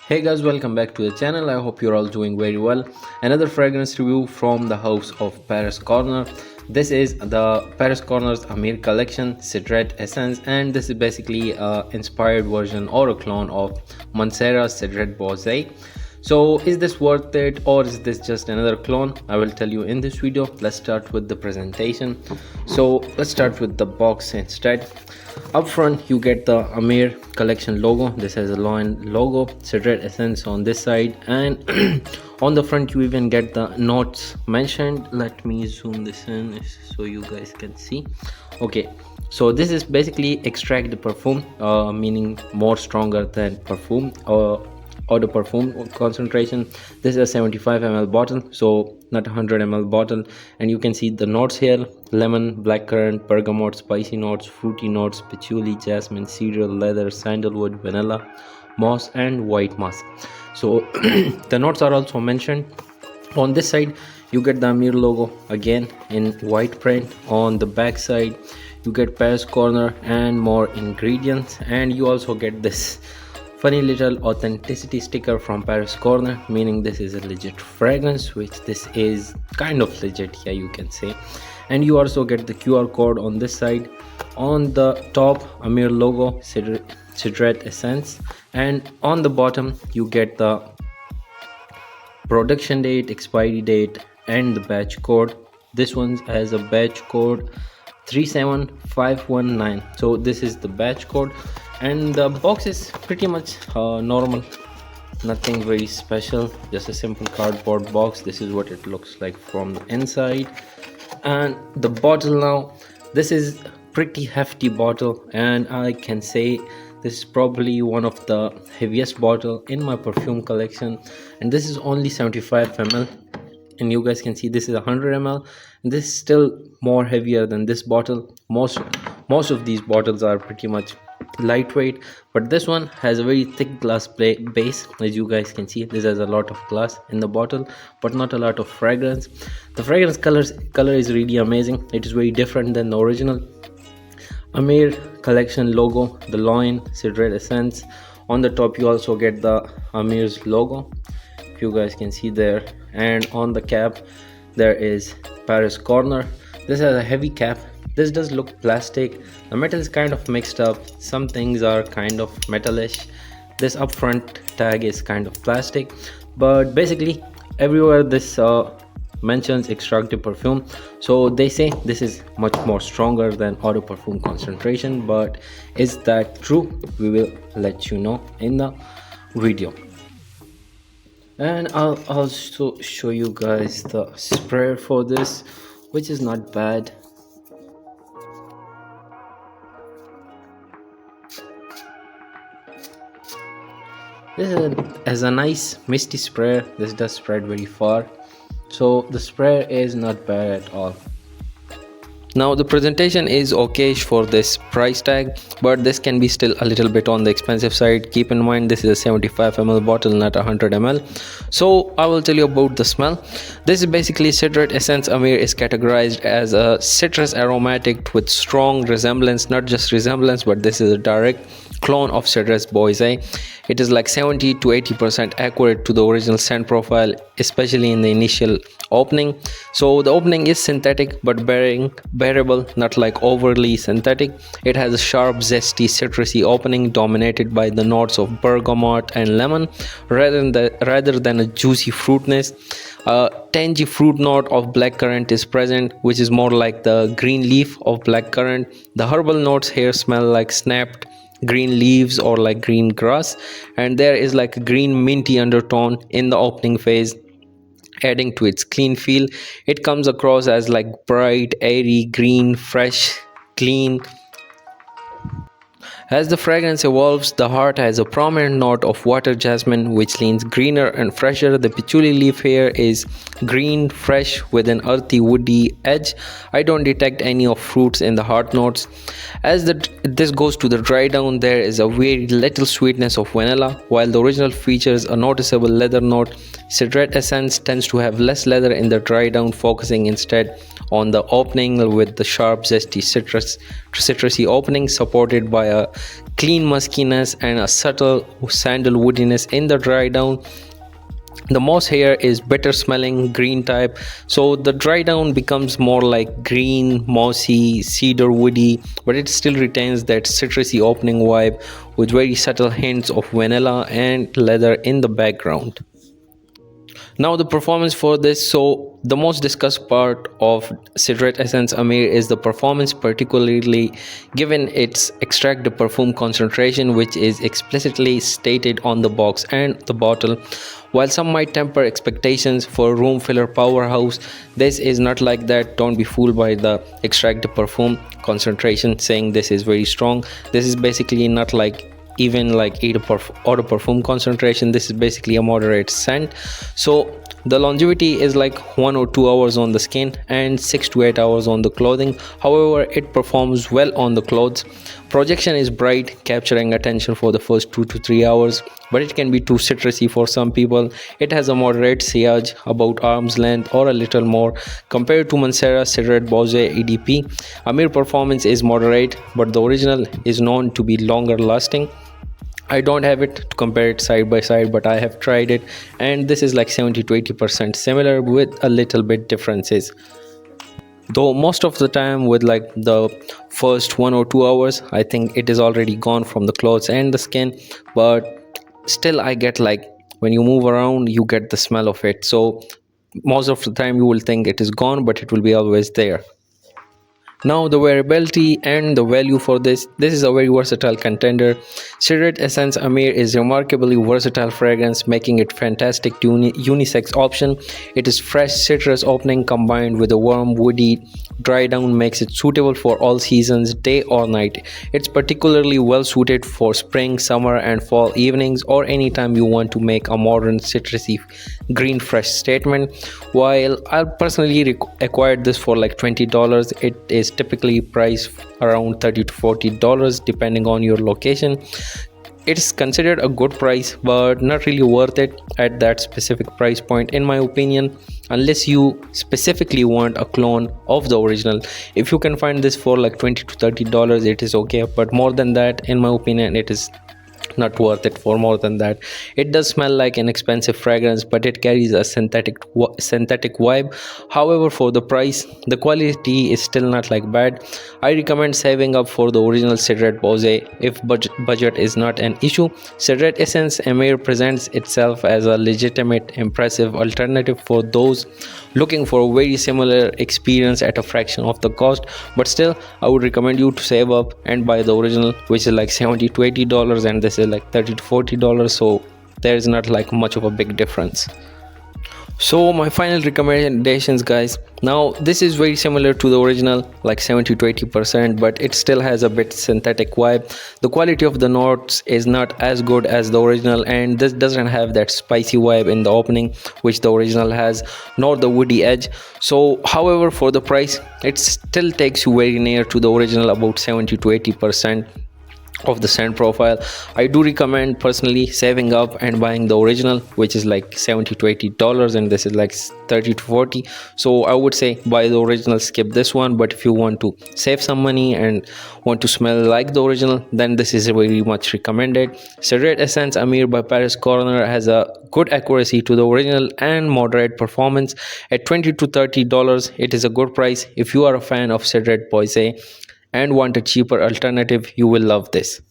Hey guys, welcome back to the channel. I hope you're all doing very well. Another fragrance review from the house of Paris Corner. This is the Paris Corner's Emir collection Cedrat Essence, and this is basically an inspired version or a clone of Mancera Cedrat Boise. So is this worth it or is this just another clone? I will tell you in this video. Let's start with the presentation. So let's start with the box instead. Up front you get the Emir collection logo. This has a lion logo, Cedrat Essence on this side, and on the front you even get the notes mentioned. Let me zoom this in so you guys can see. Okay, so this is basically extract the perfume, meaning more stronger than perfume or the perfume concentration. This is a 75 ml bottle, so not a 100 ml bottle, and you can see the notes here: lemon, blackcurrant, bergamot, spicy notes, fruity notes, patchouli, jasmine, cereal, leather, sandalwood, vanilla, moss, and white musk. So the notes are also mentioned. On this side you get the Emir logo again in white print. On the back side you get Paris Corner and more ingredients, and you also get this funny little authenticity sticker from Paris Corner, meaning this is a legit fragrance, which this is kind of legit, yeah, you can say. And you also get the QR code on this side. On the top, Emir logo, Cedrat Essence, and on the bottom you get the production date, expiry date, and the batch code. This one has a batch code 37519, so this is the batch code. And the box is pretty much normal, nothing very special, just a simple cardboard box. This is what it looks like from the inside. And the bottle, now this is pretty hefty bottle, and I can say this is probably one of the heaviest bottle in my perfume collection, and this is only 75 ml, and you guys can see this is 100 ml, and this is still more heavier than this bottle. Most of these bottles are pretty much lightweight, but this one has a very thick glass base. As you guys can see, this has a lot of glass in the bottle but not a lot of fragrance. The fragrance color is really amazing. It is very different than the original Emir collection logo, the lion, Cedrat Essence. On the top you also get the Emir's logo, if you guys can see there, and on the cap there is Paris Corner. This has a heavy cap. This does look plastic. The metal is kind of mixed up. Some things are kind of metalish. This upfront tag is kind of plastic, but basically everywhere this mentions extractive perfume, so they say this is much more stronger than auto perfume concentration. But is that true? We will let you know in the video. And I'll also show you guys the spray for this, which is not bad. This is a nice misty spray. This does spread very far, so the spray is not bad at all. Now the presentation is okayish for this price tag, but this can be still a little bit on the expensive side. Keep in mind this is a 75 ml bottle, not a 100 ml. So I will tell you about the smell. This is basically Cedrat Essence Emir is categorized as a citrus aromatic with strong resemblance, not just resemblance, but this is a direct clone of Cedrat Boise. It is like 70 to 80% accurate to the original scent profile, especially in the initial opening. So the opening is synthetic but bearable, not like overly synthetic. It has a sharp, zesty, citrusy opening dominated by the notes of bergamot and lemon rather than a juicy fruitness. A tangy fruit note of blackcurrant is present, which is more like the green leaf of blackcurrant. The herbal notes here smell like snapped green leaves or like green grass, and there is like a green minty undertone in the opening phase, adding to its clean feel. It comes across as like bright, airy, green, fresh, clean. As the fragrance evolves, the heart has a prominent note of water jasmine, which leans greener and fresher. The patchouli leaf here is green, fresh, with an earthy, woody edge. I don't detect any of fruits in the heart notes. As this goes to the dry down, there is a very little sweetness of vanilla, while the original features a noticeable leather note. Cedrat Essence tends to have less leather in the dry down, focusing instead on the opening with the sharp, zesty, citrusy opening supported by a clean muskiness and a subtle sandal woodiness in the dry down. The moss here is bitter smelling green type, so the dry down becomes more like green, mossy, cedar woody, but it still retains that citrusy opening vibe with very subtle hints of vanilla and leather in the background. Now the performance for this. So the most discussed part of Cedrat Essence Amir is the performance, particularly given its extract the perfume concentration, which is explicitly stated on the box and the bottle. While some might temper expectations for a room filler powerhouse, this is not like that. Don't be fooled by the extract the perfume concentration saying this is very strong. This is basically not like even like eau de perfume concentration. This is basically a moderate scent. So the longevity is like 1 or 2 hours on the skin and 6 to 8 hours on the clothing. However, it performs well on the clothes. Projection is bright, capturing attention for the first 2 to 3 hours, but it can be too citrusy for some people. It has a moderate sillage, about arm's length or a little more. Compared to Mancera Cedrat Boise EDP, Amir performance is moderate, but the original is known to be longer lasting. I don't have it to compare it side by side, but I have tried it, and this is like 70 to 80% similar with a little bit differences. Though most of the time with like the first 1 or 2 hours, I think it is already gone from the clothes and the skin, but still I get like when you move around, you get the smell of it. So most of the time you will think it is gone, but it will be always there. Now the wearability and the value for this is a very versatile contender. Cedrat Essence Amir is remarkably versatile fragrance, making it fantastic unisex option. It is fresh citrus opening combined with a warm woody dry down makes it suitable for all seasons, day or night. It's particularly well suited for spring, summer and fall evenings, or anytime you want to make a modern citrusy green fresh statement. While I personally acquired this for like $20, it is typically priced around $30 to $40 depending on your location. It's considered a good price, but not really worth it at that specific price point in my opinion, unless you specifically want a clone of the original. If you can find this for like $20 to $30, it is okay, but more than that, in my opinion, it is not worth it for more than that. It does smell like an expensive fragrance, but it carries a synthetic vibe. However, for the price, the quality is still not like bad. I recommend saving up for the original Cedrat Boise if budget is not an issue. Cedrat Essence Amir presents itself as a legitimate, impressive alternative for those looking for a very similar experience at a fraction of the cost. But still, I would recommend you to save up and buy the original, which is like $70 to $80, and this is like $30 to $40, so there is not like much of a big difference. So my final recommendations, guys. Now this is very similar to the original, like 70 to 80%, but it still has a bit synthetic vibe. The quality of the notes is not as good as the original, and this doesn't have that spicy vibe in the opening which the original has, nor the woody edge. So however, for the price, it still takes you very near to the original, about 70 to 80% of the scent profile. I do recommend personally saving up and buying the original, which is like $70 to $80, and this is like $30 to $40. So I would say buy the original, skip this one. But if you want to save some money and want to smell like the original, then this is very much recommended. Cedrat Essence Amir by Paris Corner has a good accuracy to the original and moderate performance. At $20 to $30, it is a good price. If you are a fan of Cedrat Boise and want a cheaper alternative, you will love this.